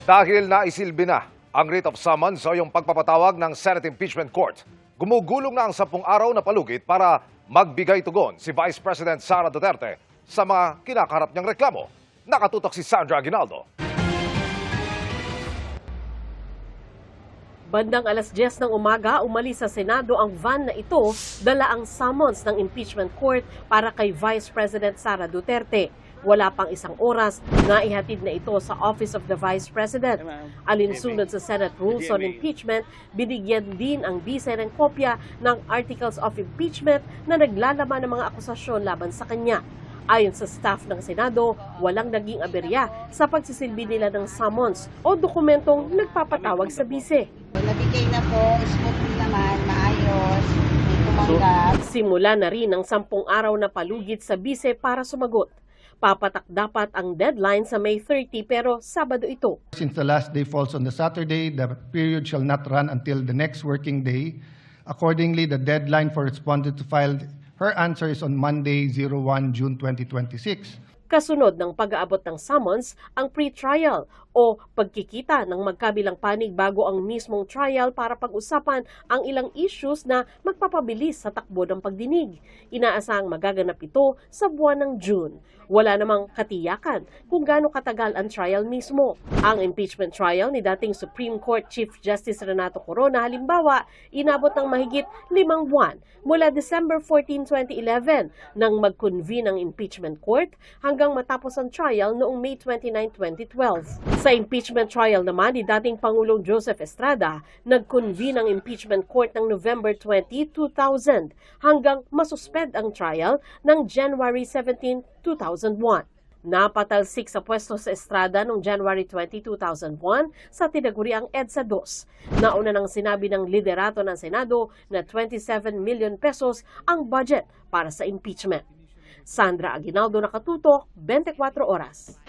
Dahil naisilbi na ang writ of summons o yung pagpapatawag ng Senate Impeachment Court, gumugulong na ang 10 araw na palugit para magbigay tugon si Vice President Sara Duterte sa mga kinakaharap niyang reklamo. Nakatutok si Sandra Aguinaldo. Bandang alas 10 ng umaga, umalis sa Senado ang van na ito, dala ang summons ng impeachment court para kay Vice President Sara Duterte. Wala pang isang oras, naihatid na ito sa Office of the Vice President. Alinsunod sa Senate Rules on Impeachment, binigyan din ang Vice ng kopya ng Articles of Impeachment na naglalaman ng mga akusasyon laban sa kanya. Ayon sa staff ng Senado, walang naging aberya sa pagsisilbi nila ng summons o dokumentong nagpapatawag sa bise. Nabigay na po, smooth naman, maayos, may tumanggap. Simula na rin ang 10 araw na palugit sa bise para sumagot. Papatak dapat ang deadline sa May 30 pero Sabado ito. Since the last day falls on the Saturday, the period shall not run until the next working day. Accordingly, the deadline for respondent to file her answer is on Monday, 01 June 2026. Kasunod ng pag-aabot ng summons, ang pre-trial o pagkikita ng magkabilang panig bago ang mismong trial para pag-usapan ang ilang issues na magpapabilis sa takbo ng pagdinig. Inaasahang magaganap ito sa buwan ng June. Wala namang katiyakan kung gaano katagal ang trial mismo. Ang impeachment trial ni dating Supreme Court Chief Justice Renato Corona halimbawa, inabot ng mahigit 5 buwan mula December 14, 2011 nang mag-convene ang impeachment court hanggang matapos ang trial noong May 29, 2012. Sa impeachment trial naman ni dating Pangulong Joseph Estrada, nag-convene ang impeachment court ng November 20, 2000 hanggang masuspend ang trial ng January 17, 2001. Napatalsik sa pwesto sa Estrada noong January 20, 2001 sa tinaguriang EDSA 2. Nauna nang sinabi ng liderato ng Senado na 27 million pesos ang budget para sa impeachment. Sandra Aguinaldo, Nakatutok, 24 Oras.